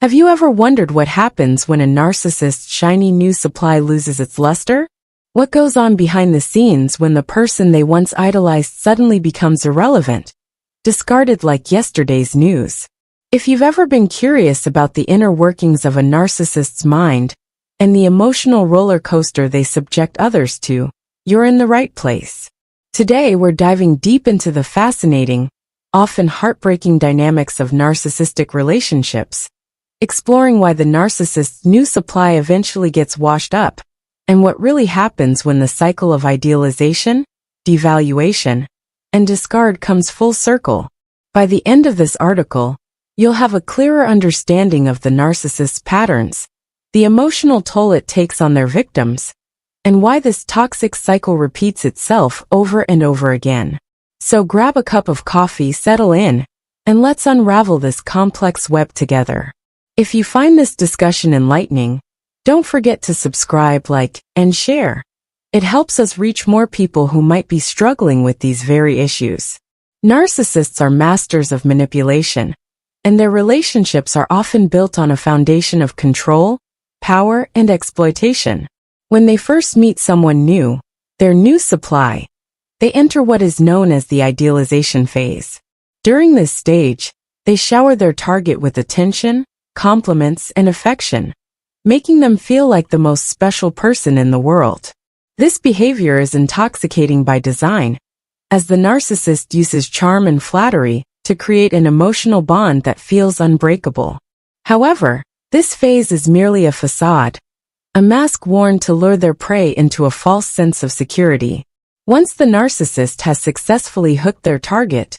Have you ever wondered what happens when a narcissist's shiny new supply loses its luster? What goes on behind the scenes when the person they once idolized suddenly becomes irrelevant, discarded like yesterday's news? If you've ever been curious about the inner workings of a narcissist's mind and the emotional roller coaster they subject others to, you're in the right place. Today we're diving deep into the fascinating, often heartbreaking dynamics of narcissistic relationships, exploring why the narcissist's new supply eventually gets washed up, and what really happens when the cycle of idealization, devaluation, and discard comes full circle. By the end of this article, you'll have a clearer understanding of the narcissist's patterns, the emotional toll it takes on their victims, and why this toxic cycle repeats itself over and over again. So grab a cup of coffee, settle in, and let's unravel this complex web together. If you find this discussion enlightening, don't forget to subscribe, like, and share. It helps us reach more people who might be struggling with these very issues. Narcissists are masters of manipulation, and their relationships are often built on a foundation of control, power, and exploitation. When they first meet someone new, their new supply, they enter what is known as the idealization phase. During this stage, they shower their target with attention, compliments, and affection, making them feel like the most special person in the world. This behavior is intoxicating by design, as the narcissist uses charm and flattery to create an emotional bond that feels unbreakable. However, this phase is merely a facade, a mask worn to lure their prey into a false sense of security. Once the narcissist has successfully hooked their target,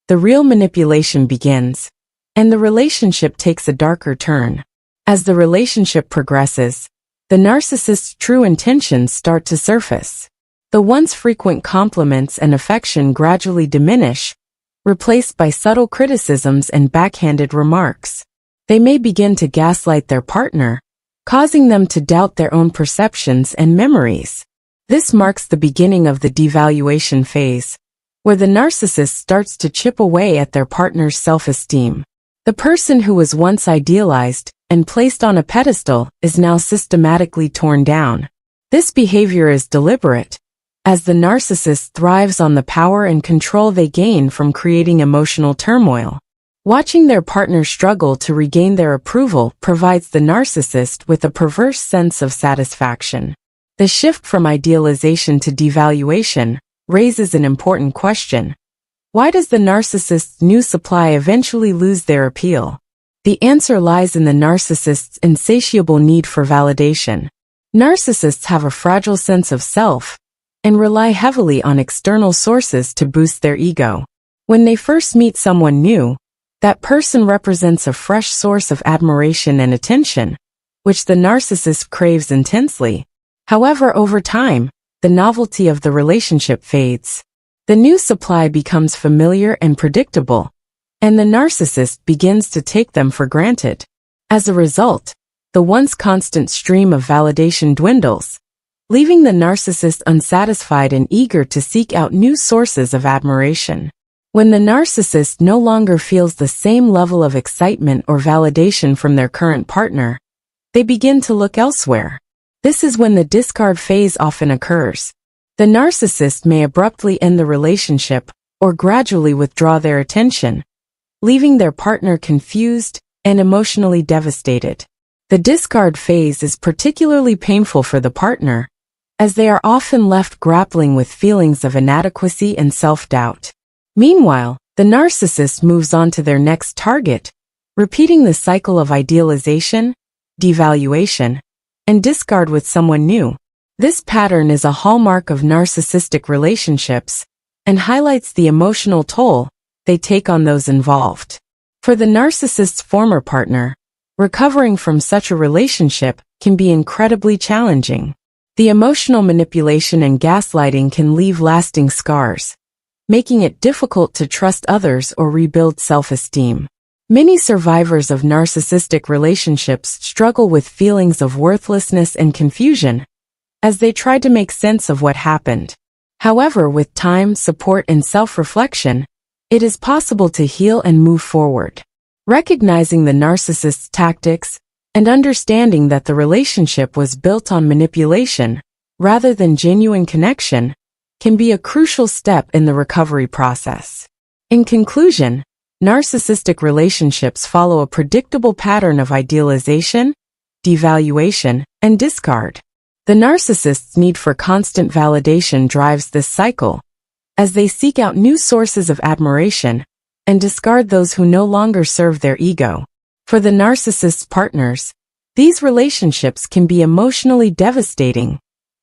the real manipulation begins, and the relationship takes a darker turn. As the relationship progresses, the narcissist's true intentions start to surface. The once frequent compliments and affection gradually diminish, replaced by subtle criticisms and backhanded remarks. They may begin to gaslight their partner, causing them to doubt their own perceptions and memories. This marks the beginning of the devaluation phase, where the narcissist starts to chip away at their partner's self-esteem. The person who was once idealized and placed on a pedestal is now systematically torn down. This behavior is deliberate, as the narcissist thrives on the power and control they gain from creating emotional turmoil. Watching their partner struggle to regain their approval provides the narcissist with a perverse sense of satisfaction. The shift from idealization to devaluation raises an important question. Why does the narcissist's new supply eventually lose their appeal? The answer lies in the narcissist's insatiable need for validation. Narcissists have a fragile sense of self and rely heavily on external sources to boost their ego. When they first meet someone new, that person represents a fresh source of admiration and attention, which the narcissist craves intensely. However, over time, the novelty of the relationship fades. The new supply becomes familiar and predictable, and the narcissist begins to take them for granted. As a result, the once constant stream of validation dwindles, leaving the narcissist unsatisfied and eager to seek out new sources of admiration. When the narcissist no longer feels the same level of excitement or validation from their current partner, they begin to look elsewhere. This is when the discard phase often occurs. The narcissist may abruptly end the relationship or gradually withdraw their attention, leaving their partner confused and emotionally devastated. The discard phase is particularly painful for the partner, as they are often left grappling with feelings of inadequacy and self-doubt. Meanwhile, the narcissist moves on to their next target, repeating the cycle of idealization, devaluation, and discard with someone new. This pattern is a hallmark of narcissistic relationships and highlights the emotional toll they take on those involved. For the narcissist's former partner, recovering from such a relationship can be incredibly challenging. The emotional manipulation and gaslighting can leave lasting scars, making it difficult to trust others or rebuild self-esteem. Many survivors of narcissistic relationships struggle with feelings of worthlessness and confusion as they try to make sense of what happened. However, with time, support, and self-reflection, it is possible to heal and move forward. Recognizing the narcissist's tactics and understanding that the relationship was built on manipulation rather than genuine connection can be a crucial step in the recovery process. In conclusion, narcissistic relationships follow a predictable pattern of idealization, devaluation, and discard. The narcissist's need for constant validation drives this cycle, as they seek out new sources of admiration and discard those who no longer serve their ego. For the narcissist's partners, these relationships can be emotionally devastating,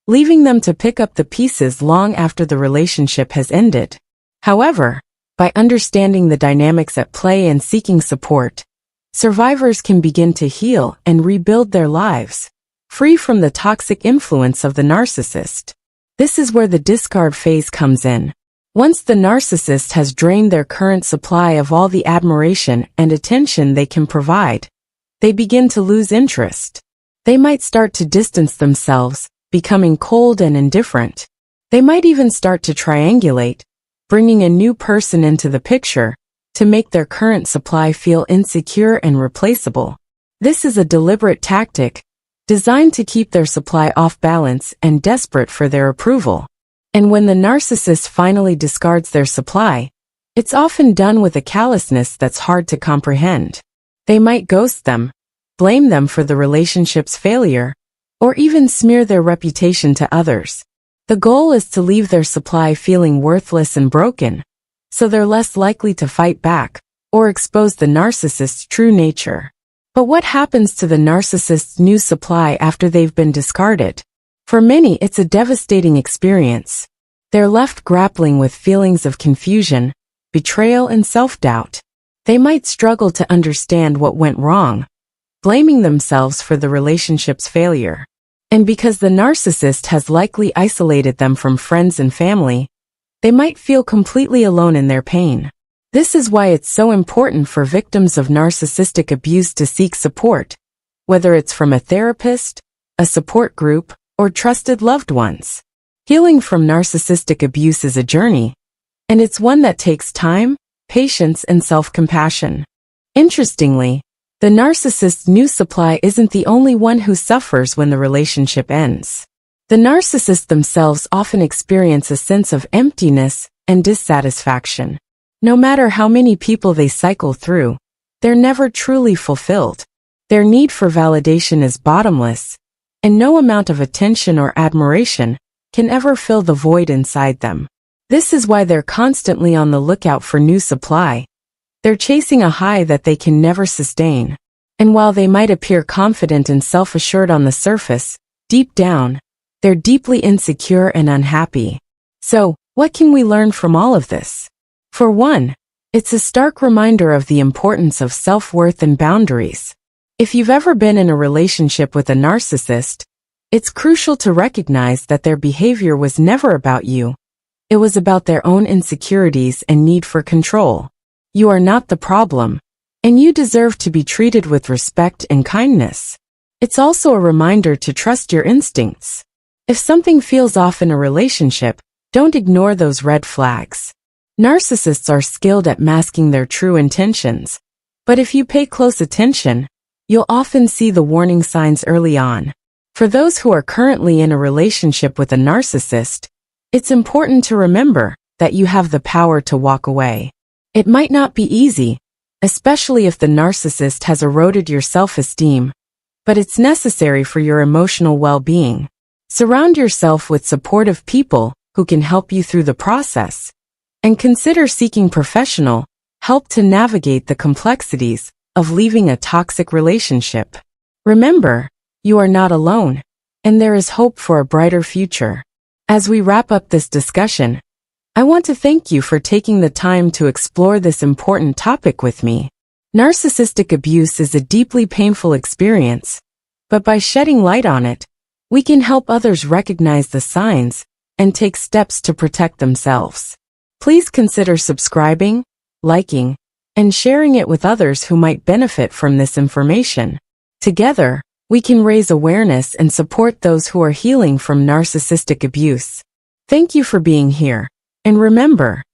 leaving them to pick up the pieces long after the relationship has ended. However, by understanding the dynamics at play and seeking support, survivors can begin to heal and rebuild their lives, free from the toxic influence of the narcissist. This is where the discard phase comes in. Once the narcissist has drained their current supply of all the admiration and attention they can provide, they begin to lose interest. They might start to distance themselves, becoming cold and indifferent. They might even start to triangulate, bringing a new person into the picture to make their current supply feel insecure and replaceable. This is a deliberate tactic designed to keep their supply off balance and desperate for their approval. And when the narcissist finally discards their supply, it's often done with a callousness that's hard to comprehend. They might ghost them, blame them for the relationship's failure, or even smear their reputation to others. The goal is to leave their supply feeling worthless and broken, so they're less likely to fight back or expose the narcissist's true nature. But what happens to the narcissist's new supply after they've been discarded? For many, it's a devastating experience. They're left grappling with feelings of confusion, betrayal, and self-doubt. They might struggle to understand what went wrong, blaming themselves for the relationship's failure. And because the narcissist has likely isolated them from friends and family, they might feel completely alone in their pain. This is why it's so important for victims of narcissistic abuse to seek support, whether it's from a therapist, a support group, or trusted loved ones. Healing from narcissistic abuse is a journey, and it's one that takes time, patience, and self-compassion. Interestingly, the narcissist's new supply isn't the only one who suffers when the relationship ends. The narcissists themselves often experience a sense of emptiness and dissatisfaction. No matter how many people they cycle through, they're never truly fulfilled. Their need for validation is bottomless, and no amount of attention or admiration can ever fill the void inside them. This is why they're constantly on the lookout for new supply. They're chasing a high that they can never sustain. And while they might appear confident and self-assured on the surface, deep down, they're deeply insecure and unhappy. So, what can we learn from all of this? For one, it's a stark reminder of the importance of self-worth and boundaries. If you've ever been in a relationship with a narcissist, it's crucial to recognize that their behavior was never about you. It was about their own insecurities and need for control. You are not the problem, and you deserve to be treated with respect and kindness. It's also a reminder to trust your instincts. If something feels off in a relationship, don't ignore those red flags. Narcissists are skilled at masking their true intentions, but if you pay close attention, you'll often see the warning signs early on. For those who are currently in a relationship with a narcissist, it's important to remember that you have the power to walk away. It might not be easy, especially if the narcissist has eroded your self-esteem, but it's necessary for your emotional well-being. Surround yourself with supportive people who can help you through the process, and consider seeking professional help to navigate the complexities of leaving a toxic relationship. Remember, you are not alone, and there is hope for a brighter future. As we wrap up this discussion, I want to thank you for taking the time to explore this important topic with me. Narcissistic abuse is a deeply painful experience, but by shedding light on it, we can help others recognize the signs and take steps to protect themselves. Please consider subscribing, liking, and sharing it with others who might benefit from this information. Together, we can raise awareness and support those who are healing from narcissistic abuse. Thank you for being here. And remember,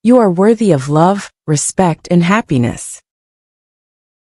you are worthy of love, respect, and happiness.